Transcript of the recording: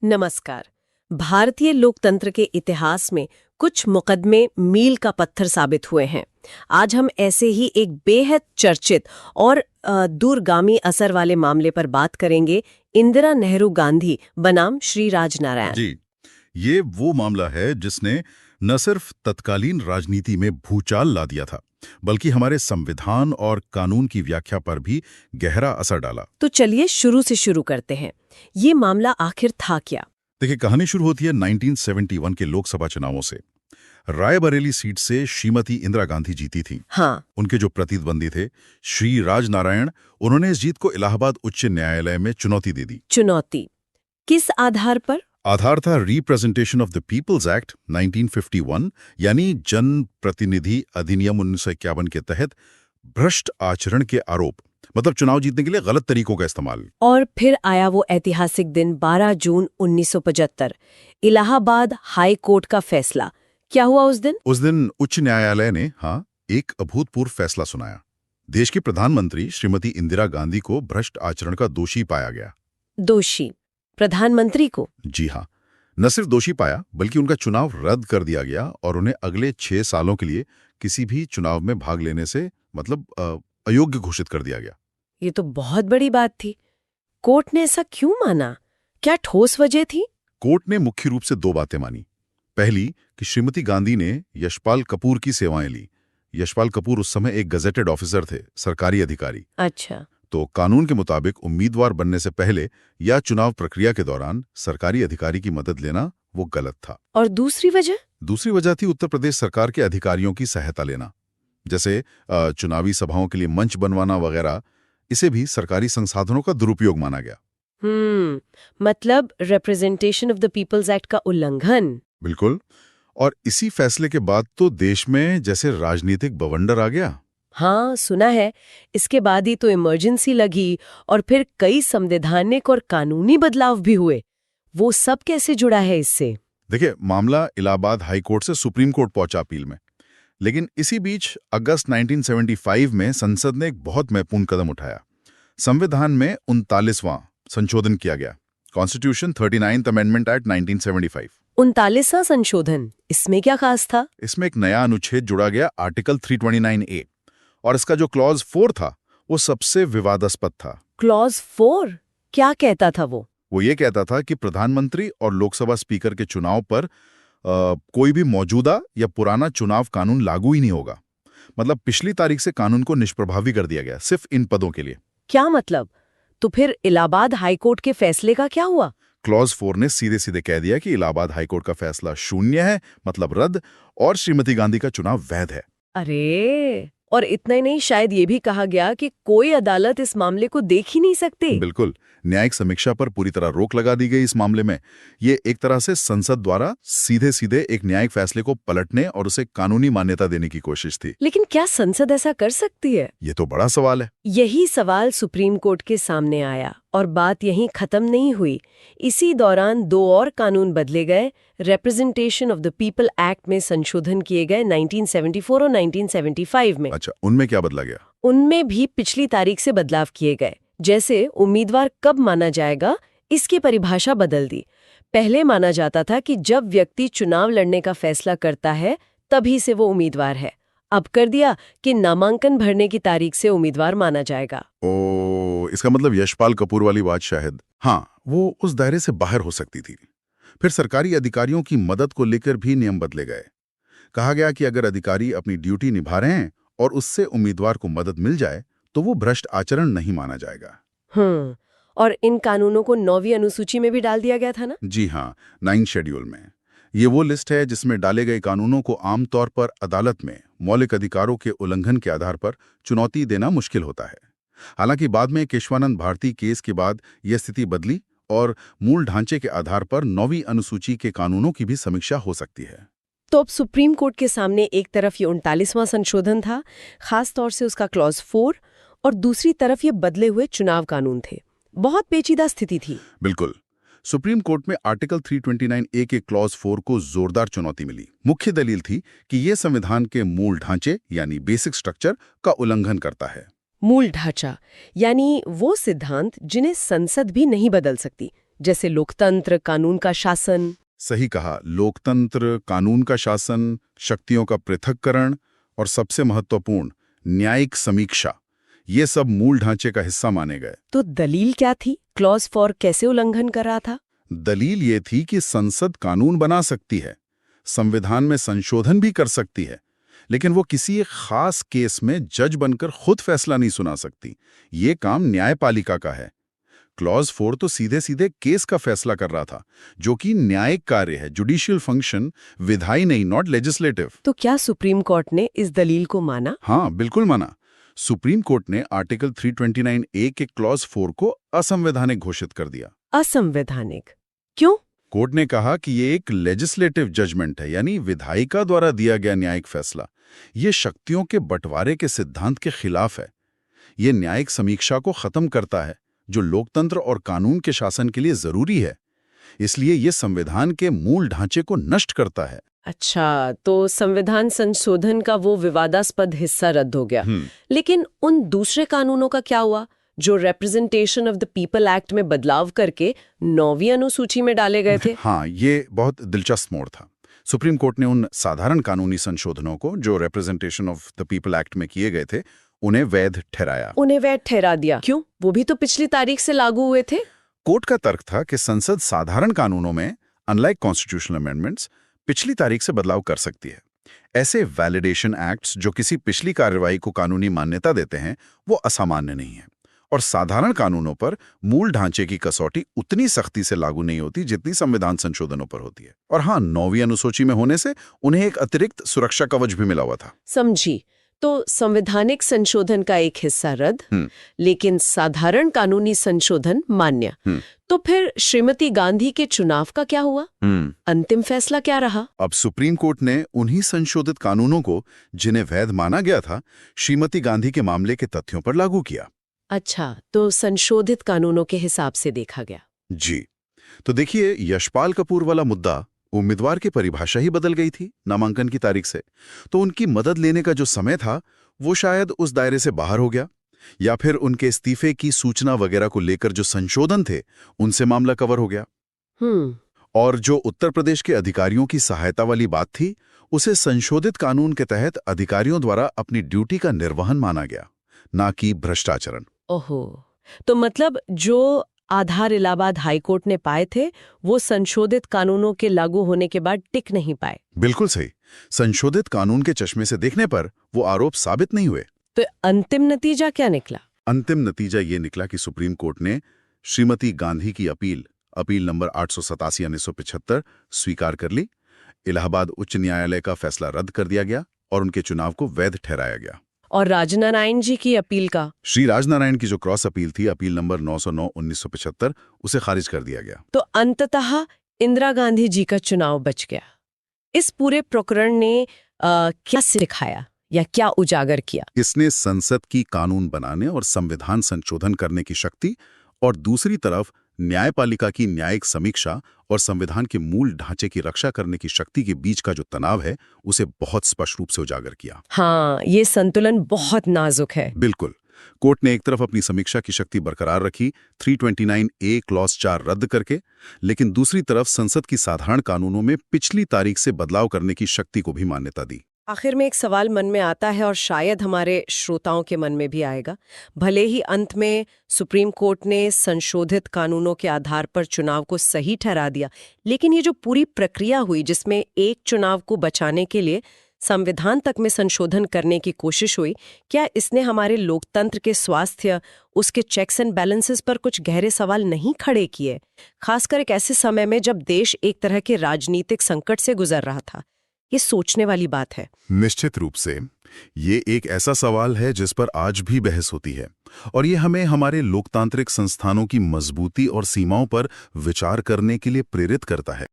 नमस्कार। भारतीय लोकतंत्र के इतिहास में कुछ मुकदमे मील का पत्थर साबित हुए हैं। आज हम ऐसे ही एक बेहद चर्चित और दूरगामी असर वाले मामले पर बात करेंगे, इंदिरा नेहरू गांधी बनाम श्री राजनारायण। जी, ये वो मामला है जिसने न सिर्फ तत्कालीन राजनीति में भूचाल ला दिया था, बल्कि हमारे संविधान और कानून की व्याख्या पर भी गहरा असर डाला। तो चलिए शुरू से शुरू करते हैं। ये मामला आखिर था क्या? देखिए, कहानी शुरू होती है 1971 के लोकसभा चुनावों से। रायबरेली सीट से श्रीमती इंदिरा गांधी जीती थीं। हाँ, उनके जो प्रतिद्वंदी थे श्री राजनारायण, उन्होंने इस जीत को इलाहाबाद उच्च न्यायालय में चुनौती दे दी। चुनौती किस आधार पर? आधार था representation of the people's act 1951, यानी जन प्रतिनिधि अधिनियम 1951 के तहत भ्रष्ट आचरण के आरोप, मतलब चुनाव जीतने के लिए गलत तरीकों का इस्तेमाल। और फिर आया वो ऐतिहासिक दिन 12 जून 1975, इलाहाबाद हाई कोर्ट का फैसला। क्या हुआ उस दिन? उस दिन उच्च न्यायालय ने एक अभूतपूर्व फैसला सुनाया। देश की प्रधानमंत्री श्रीमती इंदिरा गांधी को भ्रष्ट आचरण का दोषी पाया गया। दोषी प्रधानमंत्री को? जी हाँ, न सिर्फ दोषी पाया, बल्कि उनका चुनाव रद्द कर दिया गया और उन्हें अगले 6 सालों के लिए किसी भी चुनाव में भाग लेने से अयोग्य घोषित कर दिया गया। ये तो बहुत बड़ी बात थी। कोर्ट ने ऐसा क्यों माना? क्या ठोस वजह थी? कोर्ट ने मुख्य रूप से 2 बातें मानी। पहली कि श्रीमती गांधी ने यशपाल कपूर की सेवाएं ली। यशपाल कपूर उस समय एक गजेटेड ऑफिसर थे, सरकारी अधिकारी। अच्छा। तो कानून के मुताबिक उम्मीदवार बनने से पहले या चुनाव प्रक्रिया के दौरान सरकारी अधिकारी की मदद लेना वो गलत था। और दूसरी वजह? दूसरी वजह थी उत्तर प्रदेश सरकार के अधिकारियों की सहायता लेना, जैसे चुनावी सभाओं के लिए मंच बनवाना वगैरह। इसे भी सरकारी संसाधनों का दुरुपयोग माना गया। मतलब representation of the people's act का उल्लंघन। बिल्कुल। और इसी फैसले के बाद तो देश में जैसे राजनीतिक बवंडर आ गया। हाँ, सुना है। इसके बाद ही तो इमरजेंसी लगी और फिर कई संवैधानिक और कानूनी बदलाव भी हुए। वो सब कैसे जुड़ा है इससे? देखिए, मामला इलाहाबाद हाई कोर्ट से सुप्रीम कोर्ट पहुंचा अपील में। लेकिन इसी बीच अगस्त 1975 में संसद ने एक बहुत महत्वपूर्ण कदम उठाया। संविधान में 39वां संशोधन किया गया, कॉन्स्टिट्यूशन 39th अमेंडमेंट एक्ट 1975। 39वां संशोधन, इसमें क्या खास था? इसमें एक नया अनुच्छेद जुड़ा गया, आर्टिकल 329A, और इसका जो क्लॉज 4 था वो सबसे विवादास्पद था। क्लॉज 4 क्या कहता था वो? वो ये कहता था कि प्रधानमंत्री और लोकसभा स्पीकर के चुनाव पर कोई भी मौजूदा या पुराना चुनाव कानून लागू ही नहीं होगा। मतलब पिछली तारीख से कानून को निष्प्रभावी कर दिया गया, सिर्फ इन पदों के लिए। क्या मतलब? तो फिर इलाहाबाद हाईकोर्ट के फैसले का क्या हुआ? क्लॉज 4 ने सीधे सीधे कह दिया कि इलाहाबाद हाईकोर्ट का फैसला शून्य है, मतलब रद्द, और श्रीमती गांधी का चुनाव वैध है। अरे, और इतना ही नहीं, शायद ये भी कहा गया कि कोई अदालत इस मामले को देख ही नहीं सकती। बिल्कुल, न्यायिक समीक्षा पर पूरी तरह रोक लगा दी गई इस मामले में। ये एक तरह से संसद द्वारा सीधे सीधे एक न्यायिक फैसले को पलटने और उसे कानूनी मान्यता देने की कोशिश थी। लेकिन क्या संसद ऐसा कर सकती है? ये तो बड़ा सवाल है। यही सवाल सुप्रीम कोर्ट के सामने आया और बात यहीं खत्म नहीं हुई। इसी दौरान 2 और कानून बदले गए। Representation of the people act में संशोधन किए गए 1974 और 1975 में। अच्छा, उनमें क्या बदला गया? उनमें भी पिछली तारीख से बदलाव किए गए। जैसे उम्मीदवार कब माना जाएगा, इसकी परिभाषा बदल दी। पहले माना जाता था कि जब व्यक्ति चुनाव लड़ने का फैसला करता है तभी से वो उम्मीदवार है। अब कर दिया कि नामांकन भरने की तारीख से उम्मीदवार माना जाएगा। इसका मतलब यशपाल कपूर वाली बात शायद, वो उस दायरे से बाहर हो सकती थी। फिर सरकारी अधिकारियों की मदद को लेकर भी नियम बदले गए। कहा गया कि अगर अधिकारी अपनी ड्यूटी निभा रहे हैं और उससे उम्मीदवार को मदद मिल जाए तो वो भ्रष्ट आचरण नहीं माना जाएगा। और इन कानूनों को 9वीं अनुसूची में भी डाल दिया गया था ना? जी हाँ, 9 शेड्यूल में। ये वो लिस्ट है जिसमें डाले गए कानूनों को आमतौर पर अदालत में मौलिक अधिकारों के उल्लंघन के आधार पर चुनौती देना मुश्किल होता है। हालांकि बाद में केशवानंद भारती केस के बाद यह स्थिति बदली और मूल ढांचे के आधार पर 9वीं अनुसूची के कानूनों की भी समीक्षा हो सकती है। तो अब सुप्रीम कोर्ट के सामने एक तरफ ये 39वां संशोधन था, खास तौर से उसका क्लॉज 4, और दूसरी तरफ ये बदले हुए चुनाव कानून थे। बहुत पेचीदा स्थिति थी। बिल्कुल। सुप्रीम कोर्ट में आर्टिकल 329A के क्लॉज 4 को जोरदार चुनौती मिली। मुख्य दलील थी कि यह संविधान के मूल ढांचे यानी बेसिक स्ट्रक्चर का उल्लंघन करता है। मूल ढांचा यानी वो सिद्धांत जिन्हें संसद भी नहीं बदल सकती, जैसे लोकतंत्र, कानून का शासन। सही कहा, लोकतंत्र, कानून का शासन, शक्तियों का पृथक्करण और सबसे महत्वपूर्ण न्यायिक समीक्षा, ये सब मूल ढांचे का हिस्सा माने गए। तो दलील क्या थी? क्लॉज 4 कैसे उल्लंघन कर रहा था? दलील ये थी कि संसद कानून बना सकती है, संविधान में संशोधन भी कर सकती है, लेकिन वो किसी एक खास केस में जज बनकर खुद फैसला नहीं सुना सकती। ये काम न्यायपालिका का है। क्लॉज 4 तो सीधे सीधे केस का फैसला कर रहा था, जो कि न्यायिक कार्य है, जुडिशियल फंक्शन, विधायी नहीं, नॉट लेजिस्लेटिव। तो क्या सुप्रीम कोर्ट ने इस दलील को माना? हाँ, बिल्कुल माना। सुप्रीम कोर्ट ने आर्टिकल 329A के क्लॉज 4 को असंवैधानिक घोषित कर दिया। असंवैधानिक क्यों? कोर्ट ने कहा कि ये एक लेजिस्लेटिव जजमेंट है, यानी विधायिका द्वारा दिया गया न्यायिक फैसला। ये शक्तियों के बंटवारे के सिद्धांत के खिलाफ है। ये न्यायिक समीक्षा को खत्म करता है, जो लोकतंत्र और कानून के शासन के लिए जरूरी है। इसलिए ये संविधान के मूल ढांचे को नष्ट करता है। अच्छा, तो संविधान संशोधन का वो विवादास्पद हिस्सा रद्द हो गया। लेकिन उन दूसरे कानूनों का क्या हुआ जो representation of the people act में बदलाव करके 9वीं अनुसूची में डाले गए थे? हाँ, ये बहुत दिलचस्प मोड़ था। सुप्रीम कोर्ट ने उन साधारण कानूनी संशोधनों को जो representation of the people act में किए गए थे, उन्हें वैध ठहराया। उन्हें वैध ठहरा दिया? क्यों? वो भी तो पिछली तारीख से लागू हुए थे। कोर्ट का तर्क था कि संसद साधारण कानूनों में, अनलाइक कॉन्स्टिट्यूशनल अमेंडमेंट्स, पिछली तारीख से बदलाव कर सकती है। ऐसे वैलिडेशन एक्ट्स जो किसी पिछली कार्यवाही को कानूनी मान्यता देते हैं, वो असामान्य नहीं है। और साधारण कानूनों पर मूल ढांचे की कसौटी उतनी सख्ती से लागू नहीं होती जितनी संविधान संशोधनों पर होती है। और हाँ, 9वीं अनुसूची में होने से उन्हें एक अतिरिक्त सुरक्षा कवच भी मिला हुआ था। समझी। तो संवैधानिक संशोधन का एक हिस्सा रद्द, लेकिन साधारण कानूनी संशोधन मान्य। तो फिर श्रीमती गांधी के चुनाव का क्या हुआ? अंतिम फैसला क्या रहा? अब सुप्रीम कोर्ट ने उन्हीं संशोधित कानूनों को, जिन्हें वैध माना गया था, श्रीमती गांधी के मामले के तथ्यों पर लागू किया। अच्छा, तो संशोधित कानूनों के हिसाब से देखा गया। जी, तो देखिए, यशपाल कपूर वाला मुद्दा, उम्मीदवार की परिभाषा ही बदल गई थी नामांकन की तारीख से। तो उनकी मदद लेने का जो समय था, वो शायद उस दायरे से बाहर हो गया, या फिर उनके इस्तीफे की सूचना वगैरह को लेकर जो संशोधन थे, उनसे मामला कवर हो गया। और जो उत्तर प्रदेश के अधिकारियों की सहायता वाली बात थी, उसे संशोधित कानून के तहत अधिकारियों द्वारा अपनी ड्यूटी का निर्वहन माना गया, ना कि भ्रष्टाचरण। ओहो, तो मतलब जो आधार इलाहाबाद हाईकोर्ट ने पाए थे, वो संशोधित कानूनों के लागू होने के बाद टिक नहीं पाए। बिल्कुल सही। संशोधित कानून के चश्मे से देखने पर वो आरोप साबित नहीं हुए। तो अंतिम नतीजा क्या निकला? अंतिम नतीजा ये निकला कि सुप्रीम कोर्ट ने श्रीमती गांधी की अपील नंबर 887/1975 स्वीकार कर ली। इलाहाबाद उच्च न्यायालय का फैसला रद्द कर दिया गया और उनके चुनाव को वैध ठहराया गया। और राजनारायण जी की अपील का? श्री राजनारायण की जो क्रॉस अपील थी, अपील नंबर 909/1975, उसे खारिज कर दिया गया। तो अंततः इंदिरा गांधी जी का चुनाव बच गया। इस पूरे प्रकरण ने क्या सिखाया या क्या उजागर किया? इसने संसद की कानून बनाने और संविधान संशोधन करने की शक्ति, और दूसरी तरफ न्यायपालिका की न्यायिक समीक्षा और संविधान के मूल ढांचे की रक्षा करने की शक्ति के बीच का जो तनाव है, उसे बहुत स्पष्ट रूप से उजागर किया। हाँ, ये संतुलन बहुत नाजुक है। बिल्कुल। कोर्ट ने एक तरफ अपनी समीक्षा की शक्ति बरकरार रखी, 329A क्लॉज 4 रद्द करके, लेकिन दूसरी तरफ संसद की साधारण कानूनों में पिछली तारीख से बदलाव करने की शक्ति को भी मान्यता दी। आखिर में एक सवाल मन में आता है, और शायद हमारे श्रोताओं के मन में भी आएगा। भले ही अंत में सुप्रीम कोर्ट ने संशोधित कानूनों के आधार पर चुनाव को सही ठहरा दिया, लेकिन ये जो पूरी प्रक्रिया हुई, जिसमें एक चुनाव को बचाने के लिए संविधान तक में संशोधन करने की कोशिश हुई, क्या इसने हमारे लोकतंत्र के स्वास्थ्य, उसके चेक्स एंड बैलेंसेस पर कुछ गहरे सवाल नहीं खड़े किए? खासकर एक ऐसे समय में जब देश एक तरह के राजनीतिक संकट से गुजर रहा था। ये सोचने वाली बात है। निश्चित रूप से ये एक ऐसा सवाल है जिस पर आज भी बहस होती है, और ये हमें हमारे लोकतांत्रिक संस्थानों की मजबूती और सीमाओं पर विचार करने के लिए प्रेरित करता है।